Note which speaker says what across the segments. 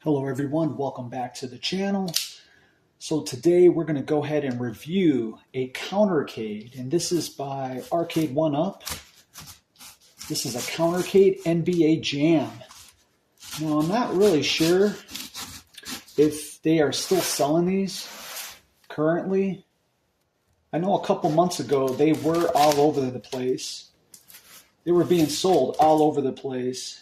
Speaker 1: Hello everyone, welcome back to the channel. So today we're going to go ahead and review a countercade, and this is by Arcade1Up. This is a countercade NBA Jam. Now I'm not really sure if they are still selling these currently. I know a couple months ago they were all over the place. They were being sold all over the place.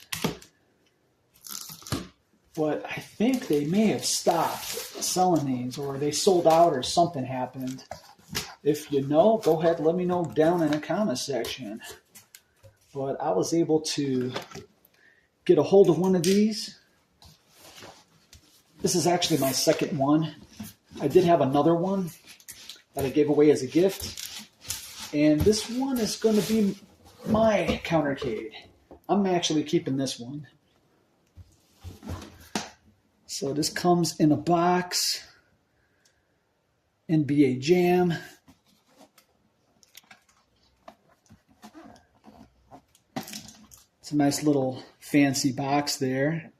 Speaker 1: But I think they may have stopped selling these, or they sold out, or something happened. If you know, go ahead and let me know down in the comment section. But I was able to get a hold of one of these. This is actually my second one. I did have another one that I gave away as a gift. And this one is going to be my countercade. I'm actually keeping this one. So this comes in a box, NBA Jam. It's a nice little fancy box there.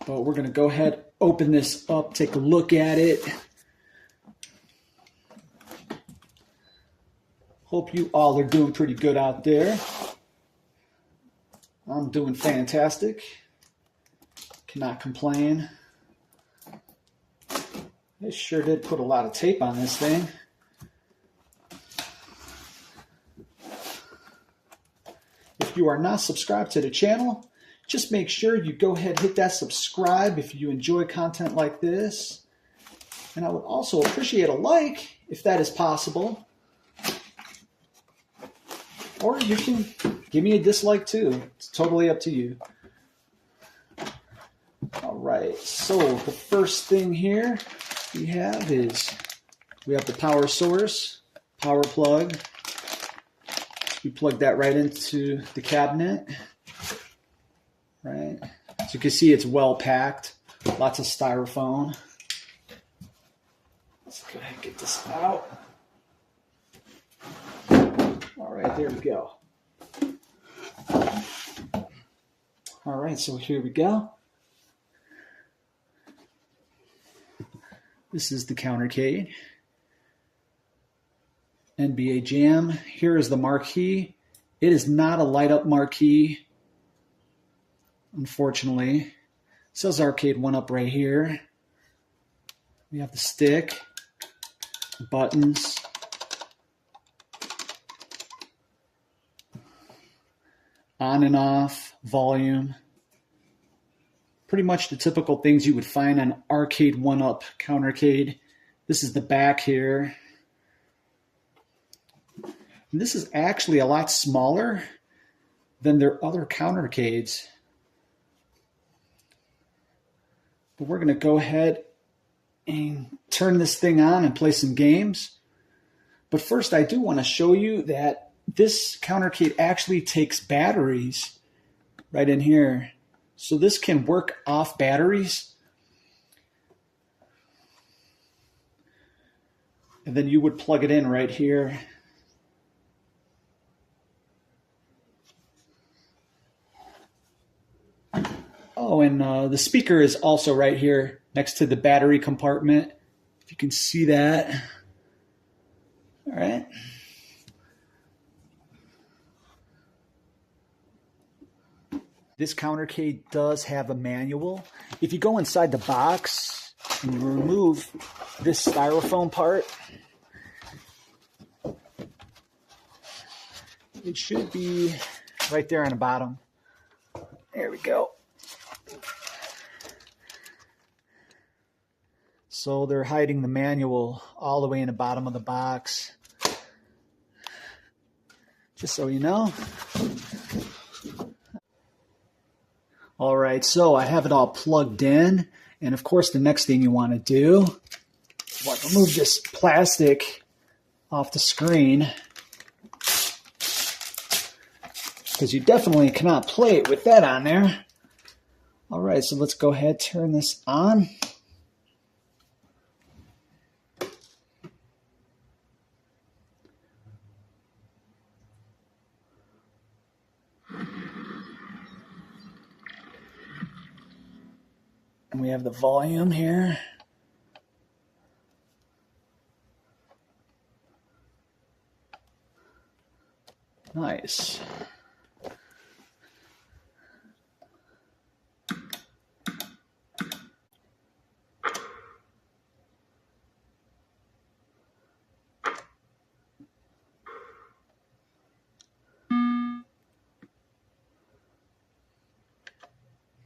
Speaker 1: But we're going to go ahead, open this up, take a look at it. Hope you all are doing pretty good out there. I'm doing fantastic. Cannot complain. They sure did put a lot of tape on this thing. If you are not subscribed to the channel, just make sure you go ahead and hit that subscribe if you enjoy content like this. And I would also appreciate a like if that is possible. Or you can give me a dislike too. It's totally up to you. All right, so the first thing here we have the power source, power plug. We plug that right into the cabinet, right? So you can see it's well packed, lots of styrofoam. Let's go ahead and get this out. All right, there we go. All right, so here we go. This is the countercade. NBA Jam. Here is the marquee. It is not a light up marquee, unfortunately. It says Arcade1Up right here. We have the stick, buttons, on and off, volume. Pretty much the typical things you would find on Arcade1Up countercade. This is the back here. And this is actually a lot smaller than their other countercades. But we're going to go ahead and turn this thing on and play some games. But first, I do want to show you that this countercade actually takes batteries right in here. So this can work off batteries. And then you would plug it in right here. Oh, and the speaker is also right here next to the battery compartment. If you can see that. All right. This countercade does have a manual. If you go inside the box and you remove this styrofoam part, it should be right there on the bottom. There we go. So they're hiding the manual all the way in the bottom of the box. Just so you know. All right, so I have it all plugged in. And of course, the next thing you want to do, you want to remove this plastic off the screen, because you definitely cannot play it with that on there. All right, so let's go ahead and turn this on. And we have the volume here. Nice.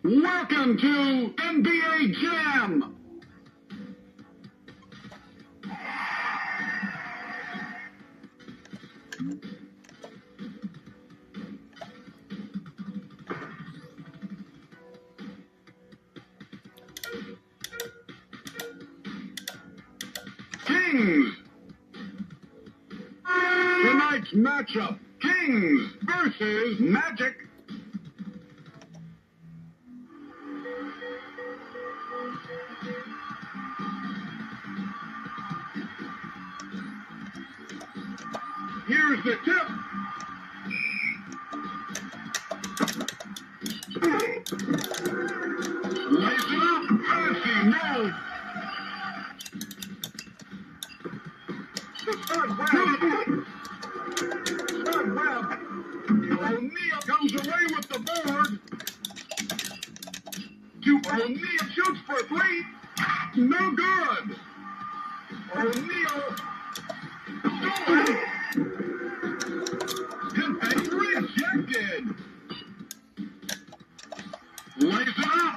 Speaker 2: Welcome to NBA Jam! Kings! Tonight's matchup, Kings versus Magic. Here's the tip. Lays it up. Fancy move. The third web. Third web. O'Neal comes away with the board. O'Neal shoots for three. No good. O'Neal. Stolen. Rejected. Lays it up.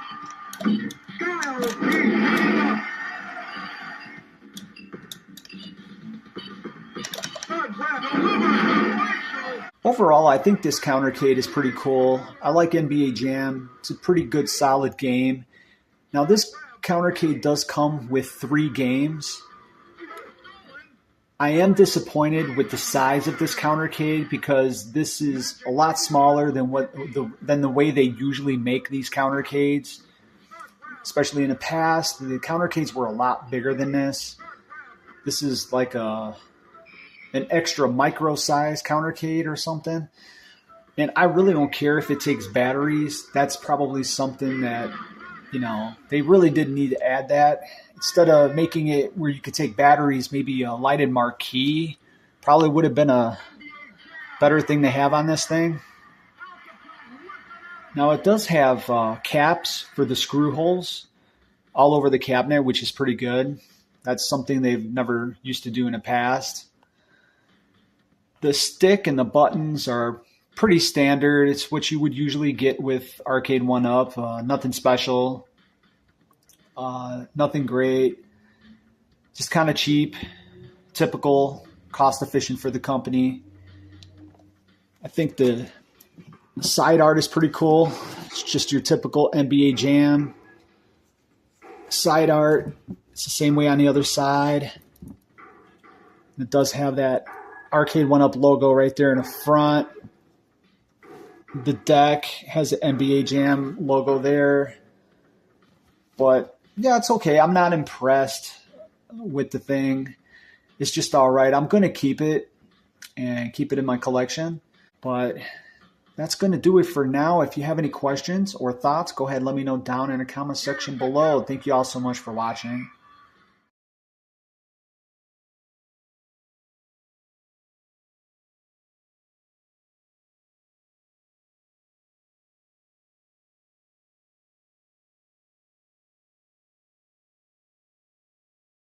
Speaker 2: Scarrow.
Speaker 1: Overall, I think this countercade is pretty cool. I like NBA Jam. It's a pretty good, solid game. Now, this countercade does come with 3 games. I am disappointed with the size of this countercade because this is a lot smaller than the way they usually make these countercades. Especially in the past, the countercades were a lot bigger than this. This is like an extra micro size countercade or something. And I really don't care if it takes batteries. That's probably something that, they really didn't need to add that. Instead of making it where you could take batteries, maybe a lighted marquee probably would have been a better thing to have on this thing. Now it does have caps for the screw holes all over the cabinet, which is pretty good. That's something they've never used to do in the past. The stick and the buttons are pretty standard. It's what you would usually get with Arcade1Up. Nothing special. Nothing great, just kind of cheap, typical, cost efficient for the company. I think the side art is pretty cool. It's just your typical NBA Jam side art. It's the same way on the other side. It does have that Arcade1Up logo right there in the front. The deck has the NBA Jam logo there. But yeah, it's okay. I'm not impressed with the thing. It's just all right. I'm going to keep it and keep it in my collection. But that's going to do it for now. If you have any questions or thoughts, go ahead and let me know down in the comment section below. Thank you all so much for watching.